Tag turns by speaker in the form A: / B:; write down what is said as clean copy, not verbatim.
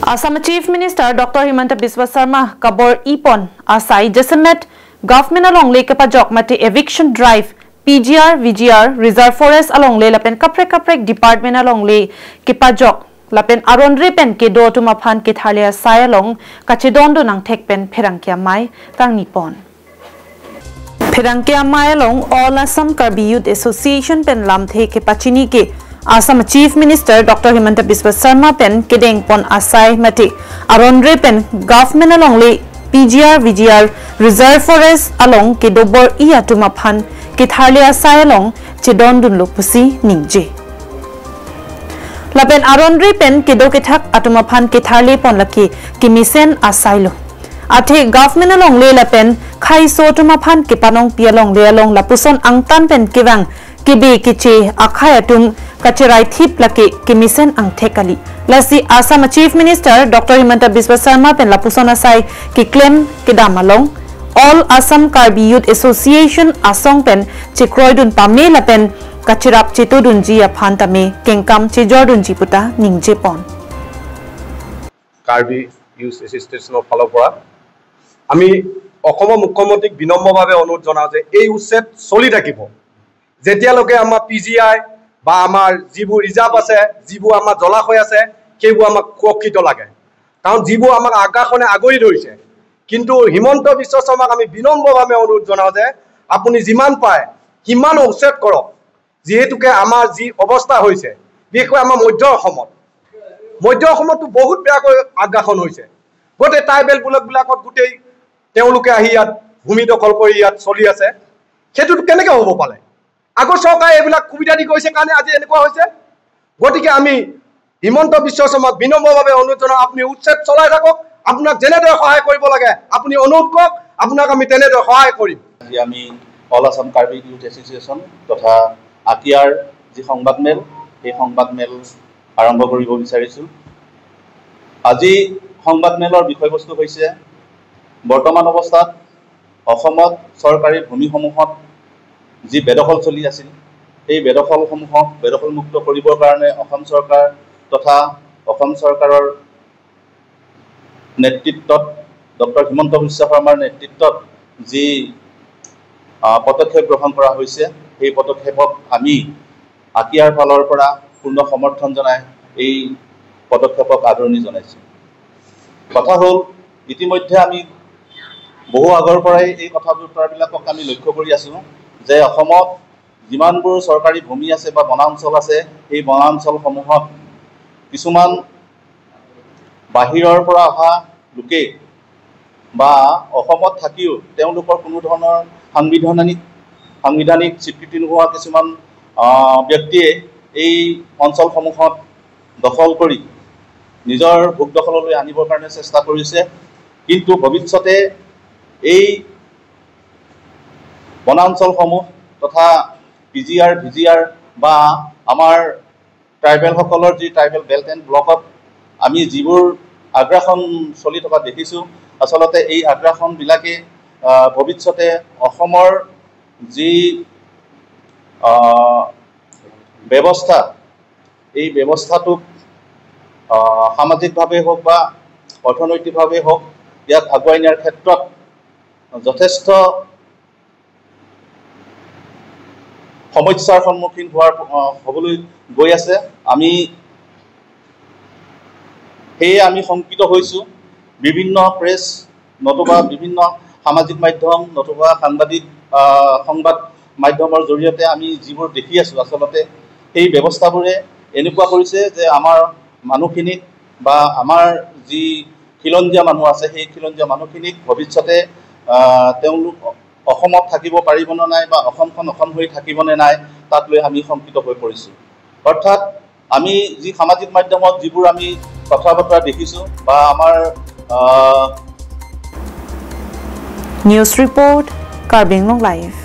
A: Assam Chief Minister Dr. Himanta Biswa Sarma kabor ipon asai Jaisalmer government along lake pajok mate eviction drive PGR VGR reserve forest along le lapen kaprek department along le kipajok lapen aronre pen ke do to maphan ke thalia sai along kachidondo nang thek pen pherangkia mai tang nipon pherangkia mai along All Assam Karbi Youth Association pen lamthe ke pachini ke Assam Chief Minister Dr. Himanta Biswa Sarma pen kedeng pon asai mate aronre pen government along le PGR VGR reserve forest along ke dobor iya to maphan ke thalia sai along chidondun lopusi ningje lapen aronre pen ke do ke thak atuma phan ke tharle pon laki kimisen asailo athe government along le lapen khai so tuma phan ke panong pialong le along lapuson angtan pen kewang kebe kiche akhai atum kacherai thip laki kimisen angthekali lasi Assam Chief Minister Dr. Himanta Biswa Sarma pen lapuson asai ki claim ke damalong All Assam Karbi Youth Association asong pen chikroidun pame lapen kachirap cheto dunji aphantame kengkam chejordun jiputa ningje pon
B: Karbi Youth Association of Palopora ami Assam মুখ্যমন্ত্ৰীক বিনম্ৰভাৱে অনুৰোধ জনাও যে এই উচ্ছেদ চলি থাকিব যেতিয়ালৈকে আমাৰ পিজিআই বা আমাৰ যিবোৰ ৰিজাৰ্ভ আছে যিবোৰ আমাৰ জলাশয় আছে সেইবোৰ আমাক সুৰক্ষিত লাগে কাৰণ যিবোৰ আমাক আগ্ৰাসনে আগৰি ধৰিছে কিন্তু হিমন্ত বিশ্ব শৰ্মাক আমি বিনম্ৰভাৱে অনুৰোধ জনাও যে আপুনি যিমান পায় কিমান উচ্ছেদ কৰক যেহেতুকে আমাৰ যি অৱস্থা হৈছে বিশেষকৈ আমাৰ মধ্য অসমতো বহুত বেয়াকৈ আগ্ৰাসন হৈছে গোটে ট্ৰাইবেল ব্লকবিলাকত গোটেই তেওঁলোকে আহি ইয়াত ভূমি দখল কৰি ইয়াত চলি আছে সেইটো কেনেকৈ হ'ব পালে আগৰ চৰকাৰে এইবিলাক সুবিধা দি গৈছে কাৰণে আজি এনেকুৱা হৈছে গতিকে আমি হিমন্ত বিশ্ব শৰ্মাক বিনম্ৰভাৱে অনুৰোধ জনাও আপুনি উচ্ছেদ চলাই থাকক আপোনাক যেনেদৰে সহায় কৰিব লাগে আপুনি অনুৰোধ কৰক আপোনাক আমি তেনেদৰে সহায় কৰিম
C: আজি আমি All Assam Karbi Youth Association তথা আকিয়াৰ যি সংবাদমেল এই সংবাদমেল আৰম্ভ কৰিব বিচাৰিছো আজি সংবাদমেলৰ বিষয়বস্তু হৈছে বৰ্তমান অৱস্থাত অসমত চৰকাৰী ভূমিসমূহত যি বেদখল চলি আছিল এই বেদখলসমূহক বেদখলমুক্ত কৰিবৰ কাৰণে অসম চৰকাৰ তথা অসম চৰকাৰৰ নেতৃত্বত ডক্টৰ হিমন্ত বিশ্ব শৰ্মাৰ নেতৃত্বত যি পদক্ষেপ গ্ৰহণ কৰা হৈছে এই পদক্ষেপক আমি আকিয়াৰ ফালৰ পৰা পূৰ্ণ সমৰ্থন জনাই এই পদক্ষেপক আদৰণি জনাইছো কথা হ'ল ইতিমধ্যে আমি বহু আগৰ পৰাই এই কথাবিলাকক আমি লক্ষ্য কৰি আছো যে অসমত যিমানবোৰ চৰকাৰী ভূমি আছে বা বনাঞ্চল আছে এই বনাঞ্চলসমূহত কিছুমান বাহিৰৰ পৰা অহা লোকে বা অসমত থাকিও তেওঁলোকৰ কোনো ধৰণৰ সাংবিধানিক স্বীকৃতি নোহোৱা কিছুমান ব্যক্তিয়ে এই অঞ্চলসমূহত দখল কৰি নিজৰ ভোগ দখললৈ আনিবৰ কাৰণে চেষ্টা কৰিছে কিন্তু ভৱিষ্যতে এই বনাঞ্চলসমূহ তথা পিজিআৰ ভিজিআৰ বা আমাৰ ট্ৰাইবেলসকলৰ যি ট্ৰাইবেল বেল্ট এণ্ড ব্লকত আমি যিবোৰ আগ্ৰাসন চলি থকা দেখিছোঁ আচলতে এই আগ্ৰাসনবিলাকে ভৱিষ্যতে অসমৰ যি ব্যৱস্থা এই ব্যৱস্থাটোক সামাজিকভাৱে হওক বা অৰ্থনৈতিকভাৱে হওক ইয়াক আগুৱাই নিয়াৰ ক্ষেত্ৰত যথেষ্ট সমস্যাৰ সন্মুখীন হ'বলৈ গৈ আছে সেয়ে আমি শংকিত হৈছোঁ বিভিন্ন প্ৰেছ নতুবা বিভিন্ন সামাজিক মাধ্যম নতুবা সংবাদ মাধ্যমৰ জৰিয়তে আমি যিবোৰ দেখি আছোঁ আচলতে সেই ব্যৱস্থাবোৰে এনেকুৱা কৰিছে যে আমাৰ মানুহখিনিক বা আমাৰ যি খিলঞ্জীয়া মানুহ আছে সেই খিলঞ্জীয়া মানুহখিনিক ভৱিষ্যতে তেওঁলোক অসমত থাকিব পাৰিবনে নাই বা অসমখন অসম হৈ থাকিবনে নাই তাক লৈ আমি শংকিত হৈ পৰিছোঁ অৰ্থাৎ আমি যি সামাজিক মাধ্যমত যিবোৰ আমি কথা বতৰা দেখিছোঁ বা আমাৰ
A: news report Karbi Anglong live